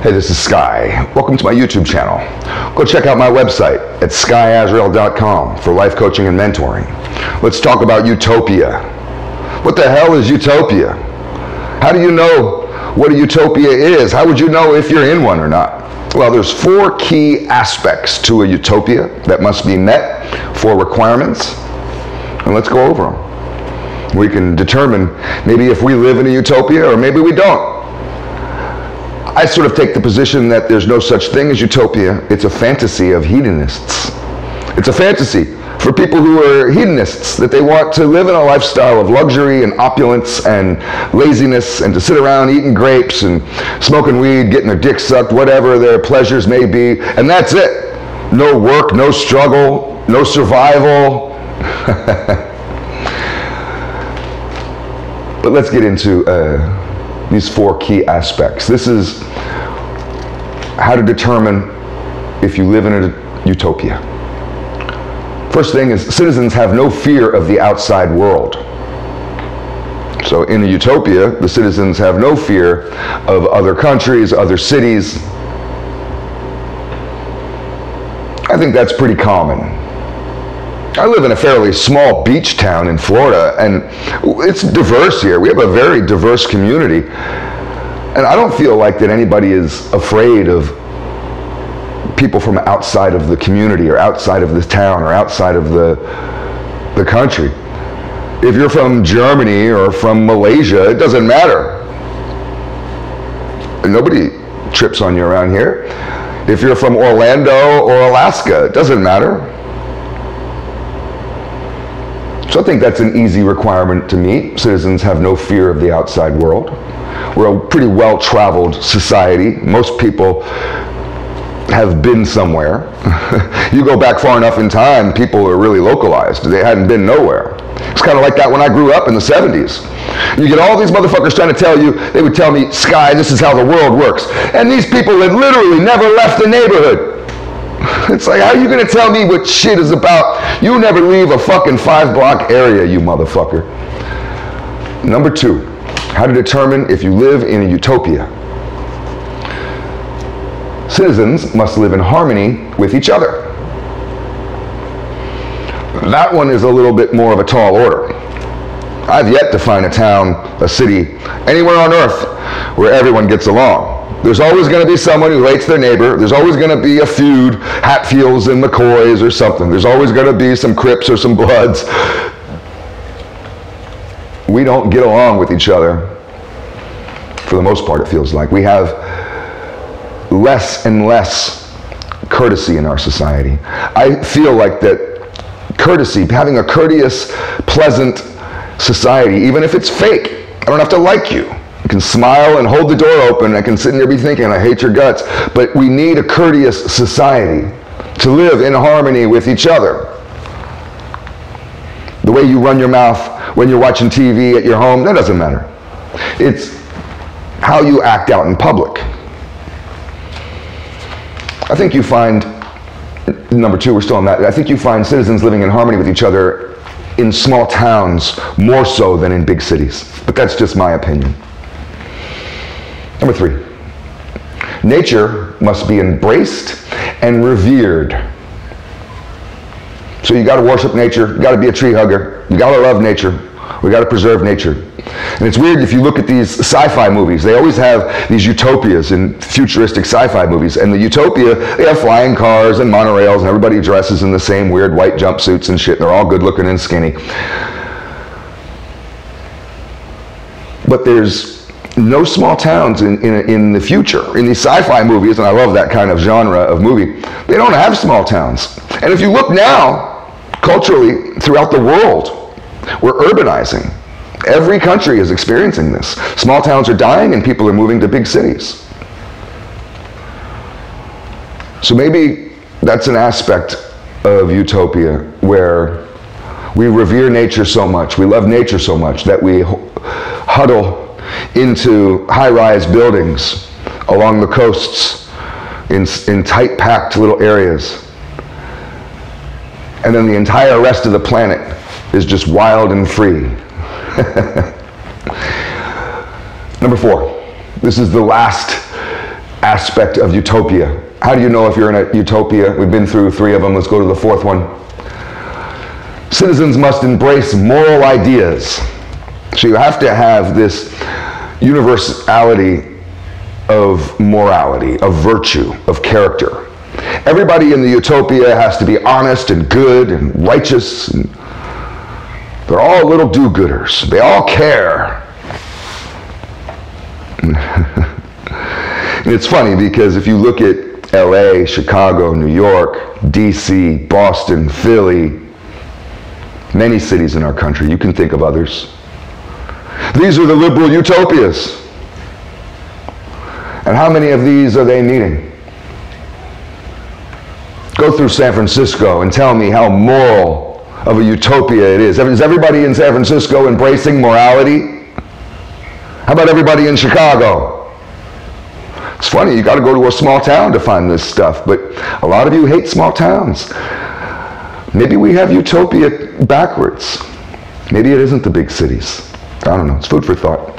Hey, this is Sky. Welcome to my YouTube channel. Go check out my website at skysworld.com for life coaching and mentoring. Let's talk about utopia. What the hell is utopia? How do you know what a utopia is? How would you know if you're in one or not? Well, there's 4 key aspects to a utopia that must be met, 4 requirements, and let's go over them. We can determine maybe if we live in a utopia or maybe we don't. I sort of take the position that there's no such thing as utopia. It's a fantasy of hedonists. It's a fantasy for people who are hedonists, that they want to live in a lifestyle of luxury and opulence and laziness and to sit around eating grapes and smoking weed, getting their dick sucked, whatever their pleasures may be, and that's it. No work, no struggle, no survival. But let's get into these 4 key aspects. This is how to determine if you live in a utopia. First thing is, citizens have no fear of the outside world. So in a utopia, the citizens have no fear of other countries, other cities. I think that's pretty common. I live in a fairly small beach town in Florida, and it's diverse here. We have a very diverse community. And I don't feel like that anybody is afraid of people from outside of the community or outside of the town or outside of the country. If you're from Germany or from Malaysia, it doesn't matter. Nobody trips on you around here. If you're from Orlando or Alaska, it doesn't matter. So I think that's an easy requirement to meet. Citizens have no fear of the outside world. We're a pretty well-traveled society. Most people have been somewhere. You go back far enough in time, people are really localized. They hadn't been nowhere. It's kind of like that when I grew up in the 70s. You get all these motherfuckers trying to tell you, they would tell me, Sky, this is how the world works. And these people had literally never left the neighborhood. It's like, how are you going to tell me what shit is about? You never leave a fucking 5-block area, you motherfucker. Number 2, how to determine if you live in a utopia. Citizens must live in harmony with each other. That one is a little bit more of a tall order. I've yet to find a town, a city, anywhere on earth where everyone gets along. There's always going to be someone who hates their neighbor. There's always going to be a feud, Hatfields and McCoys or something. There's always going to be some Crips or some Bloods. We don't get along with each other. For the most part, it feels like. We have less and less courtesy in our society. I feel like that courtesy, having a courteous, pleasant society, even if it's fake, I don't have to like you. I can smile and hold the door open. I can sit in there and be thinking, I hate your guts. But we need a courteous society to live in harmony with each other. The way you run your mouth when you're watching TV at your home, that doesn't matter. It's how you act out in public. I think you find, number 2, we're still on that, I think you find citizens living in harmony with each other in small towns more so than in big cities. But that's just my opinion. Number 3, nature must be embraced and revered. So you got to worship nature, you got to be a tree hugger, you got to love nature, we got to preserve nature. And it's weird if you look at these sci-fi movies, they always have these utopias in futuristic sci-fi movies. And the utopia, they have flying cars and monorails and everybody dresses in the same weird white jumpsuits and shit. They're all good looking and skinny. But there's no small towns in the future. In these sci-fi movies, and I love that kind of genre of movie, they don't have small towns. And if you look now, culturally, throughout the world, we're urbanizing. Every country is experiencing this. Small towns are dying and people are moving to big cities. So maybe that's an aspect of utopia where we revere nature so much, we love nature so much that we huddle into high-rise buildings along the coasts in tight packed little areas. And then the entire rest of the planet is just wild and free. Number 4, this is the last aspect of utopia. How do you know if you're in a utopia? We've been through 3 of them. Let's go to the 4th one. Citizens must embrace moral ideas. So you have to have this universality of morality, of virtue, of character. Everybody in the utopia has to be honest and good and righteous. And they're all little do-gooders. They all care. And it's funny because if you look at LA, Chicago, New York, DC, Boston, Philly, many cities in our country, you can think of others. These are the liberal utopias. And how many of these are they needing? Go through San Francisco and tell me how moral of a utopia it is. Is everybody in San Francisco embracing morality? How about everybody in Chicago? It's funny, you got to go to a small town to find this stuff, but a lot of you hate small towns. Maybe we have utopia backwards. Maybe it isn't the big cities. I don't know. It's food for thought.